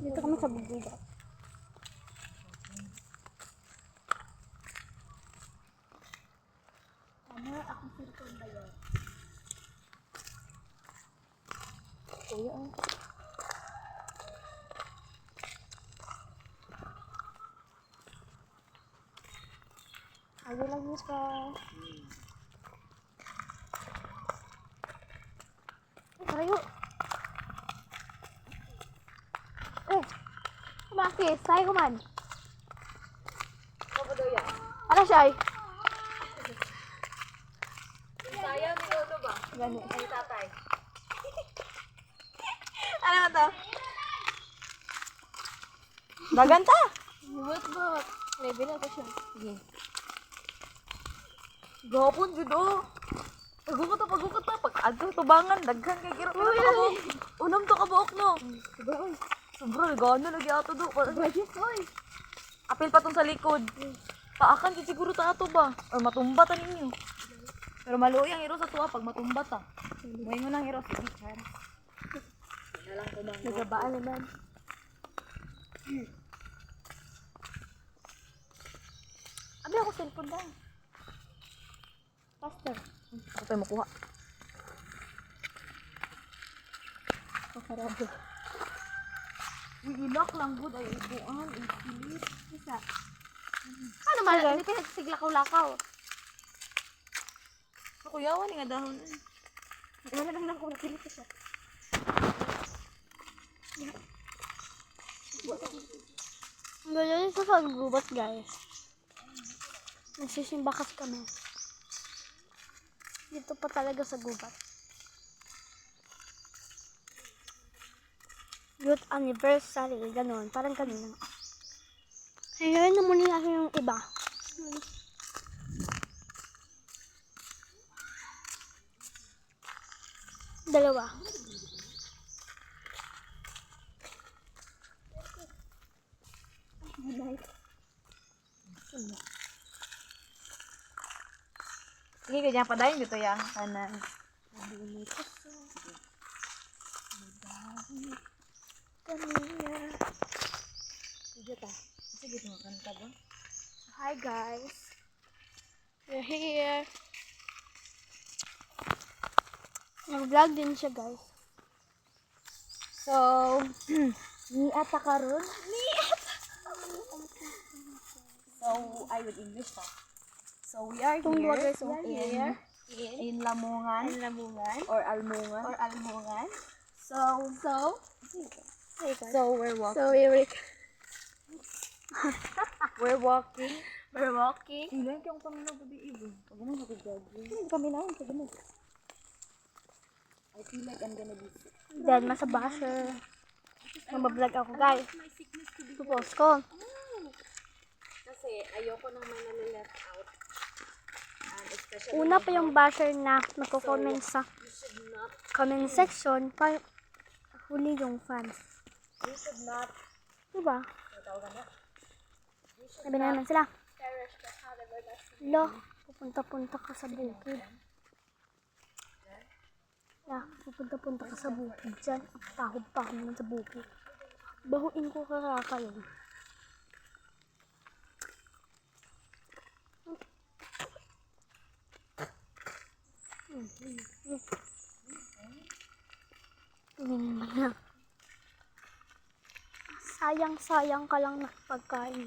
Dito kami sa bubida. Ano, akong cellphone ba yun? Kuya, oh. Ayaw lang yun pa. Ayaw. Bakit? Sayo ko man. Ano ba daw yan? Ano siya ay? Saya ni Lolo ba? Gani. Ay, tatay. Ano ba to? Baganta! Bot. Level na to siya. Sige. Gapon, judo. Pagukot na. Pag-adto, tubangan. Daghan kay kiro. Unam to kabuok, no? Diba, oy? Sobra, gano lagi ato do. Bagis, oy. Apil pa tong sa likod. Paakan di siguro ta ato ba? Or matumba ta ninyo. Pero maluoy ang iro sa tuwa pag matumba ta. Moingon ang iro sige chan. Nalang ko bang. Nagabaan naman. Abi ako cellphone daw. Faster. Ako tayo makuha. Kakarabo. Ilak lang good ay ibuan, ipilit. Isa. Ano man? Hindi pa siglaw-lakaw. Ako yawan nga dahon. Wala lang ako nakilit siya. Ganyan sa paggubat, guys. Nagsisimba kasi kami. Dito pa talaga sa gubat. Youth anniversary, gano'n. Parang gano'n. Ayun na muna natin yung iba. Dalawa. Sige, ganyan pa dahil dito yang kanan. Sige ta. Sige ito makanta ba? Hi guys. We're here. Nag-vlog din siya guys. So, niata karon. So, I would English pa. So, we are Tunggu here, guys, we are here. in Lamongan Lamungan. or Almongan. Almungan. So, We're walking. we're walking. Ilan kayong pangalaw ba di ibo? Pag ano nakagagawin? Kami na yun. Kami. I feel like I'm gonna be sick. Then, masabasa. Mabablog ako guys. Post ko. Kasi ayoko nang may nalileft out. And especially Una pa yung basher na magko-comment sa you should not, comment section. Pa huli yung fans. you should not, Diba? tawag na. Sabi na naman sila. Lo, pupunta-punta ka sa bukid. Pupunta-punta ka sa bukid dyan. Pahod-pahod naman sa bukid. Bahuin ko karaka yun. Sayang ka lang na pagkain.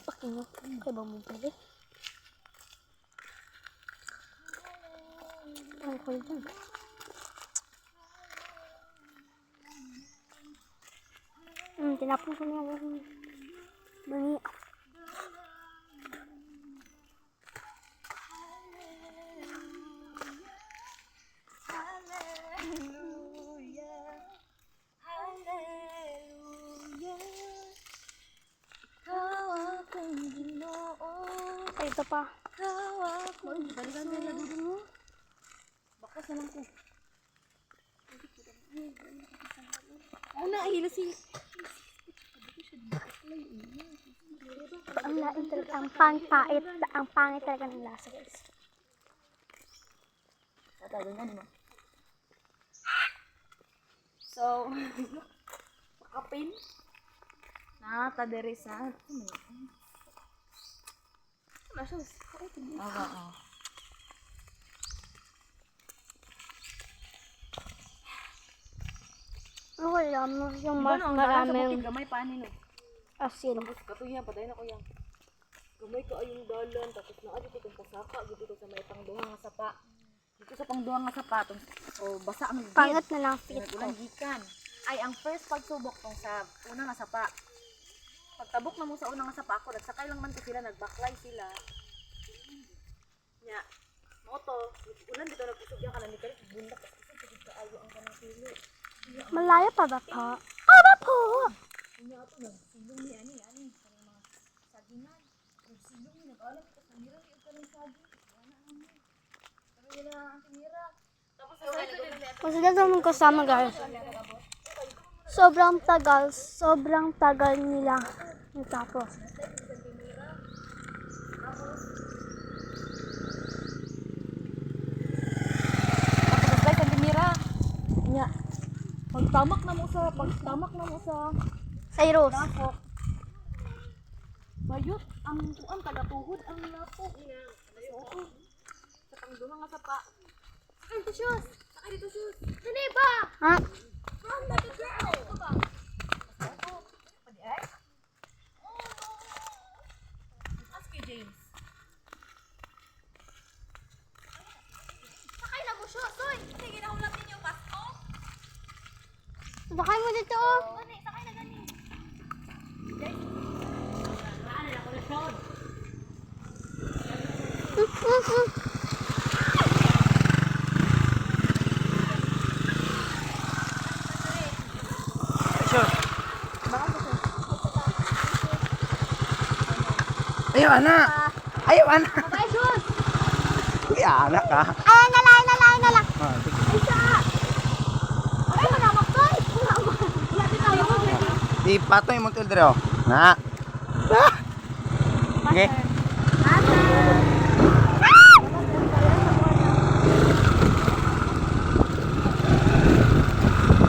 Pakinyo. Kaya ba mo pwede? Ay, ko yun. Tinapon ko niya yung mani. Ay, ito pa. Balikan tayo na dito. Bakas na lang ko. Ano, hila si... Ang lain talaga, ang pangit talaga ng lasa guys. Tatagal nga, di ba? So, Kapin. Nata dere sa. Masus. Oo. Okay lang, yung mas Ano ang dalan sa bukid maraming gamay paani no. asin. Tapos katuya patay na ko yan. Gamay ka ayong dalan tapos naa dito kung pasaka dito sa may pangduha nga sapa. Dito sa pangduha nga sapa tong basa ang gid. Pangat na lang fit ko. Ulan gikan. Ay ang first pagsubok tong sa una nga sapa. Pagtabok na mo sa una nga sapa ako nagsakay lang man ko sila nagbaklay sila. Nya moto ulan dito nagkusog ya kana ni kani bundak kasi gid kaayo ang kanang pili. Malayo pa ba po? Para po! Nya ato nang silong ni ani kanang mga sagingan. Ug silong ni nag-alap ko sa mira ni kanang saging. Ana ani. Pero wala ang tinira. Tapos sa Masaya naman kasama guys. Sobrang tagal nila natapos. Tapos sa tinira. Nya pagtamak na mo sa Cyrus. lapok. Bayot ang tuan taga-tuhod ang lapok. Oo. Sa pangduha nga sapa. Sakay dito shoes. Sakay dito shoes. Dali ba? Ha? Run like a girl. Ito ba? Ito. Pwede ay? Oh no. Ask kay James. Sakay na mo shoes. Uy. Sige na ulat ninyo pasko. Sakay mo dito. Gani, sakay na gani. Ano na ko na shoes. Ayaw, anak! Ayaw, anak! Bye, shoes! Ay, anak ka! Ay, nalay na lang. Ah, sige. Isa! Ay, manamak ko! Wala din tayo mo. Di patoy mo til dito. Na. Ah! Okay.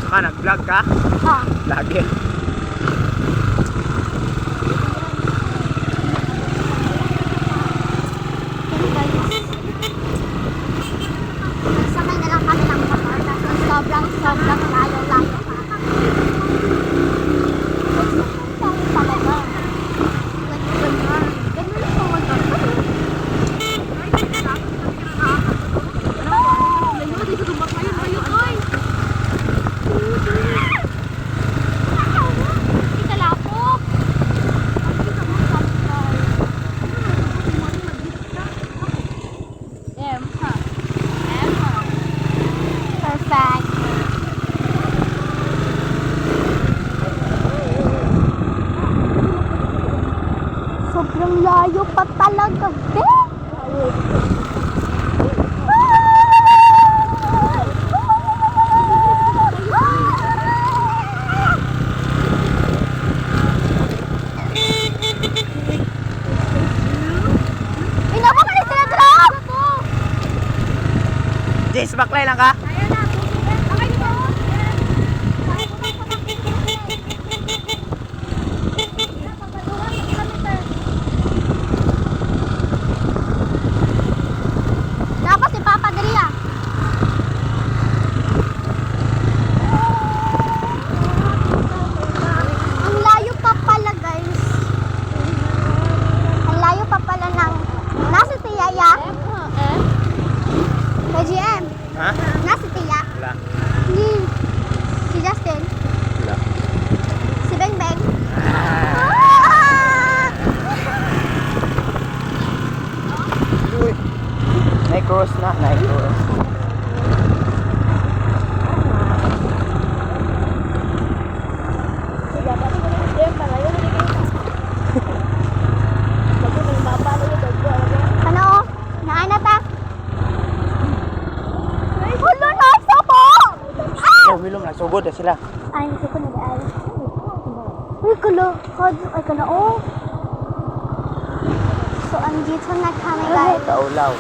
Saka nag-vlog ka? Ha? Lagi. Sakay na lang kami ng motor. Sobrang layo. Talaga. Ganun yung motor. Ikalapok. Perfect. Sobrang layo pa talaga, be. Pinapakalit sila drop! Jace, baklay lang ka? Ayan na, okay dito. Dapat si Papa Dria. Ang layo pa pala guys. Ang layo pa pala ng nasa Tiyaya. KGM. Ha? Nasa Tiya. Wala. Ni si Justin. Wala. Si Beng Beng. Uy. Cross na. Cross. Ano? Naan na ta? Hulo na sa po! Oh, milom na. Sugod na sila. Ay, nasa ko nag-aal. Uy, kalo. Ay, kala, oh. So, andito na kami, guys. Kaulaw.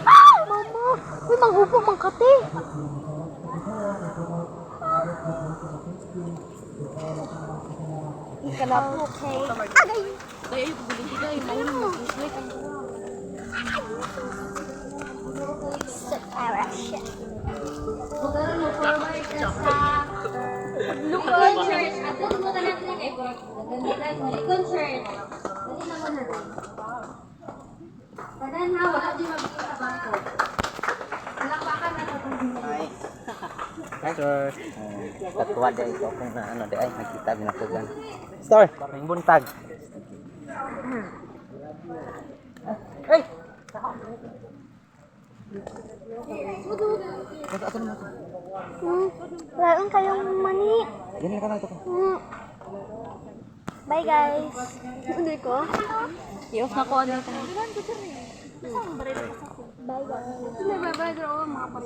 Ah! Mama! Uy, manghupo, mangkate. Okay. Agay! Dahil ayun, gugulo sila. Yung maulong mo. Separation. Hi, sir. Katuwa dahil ito kung na ano dahil nakita ginatugan. Sir, may buntag. Hey! Wala kayong mani. Yan na ka na ito. Bye, guys. Hindi ko. Ios na ko ano ito. Bye, guys. Bye, bye.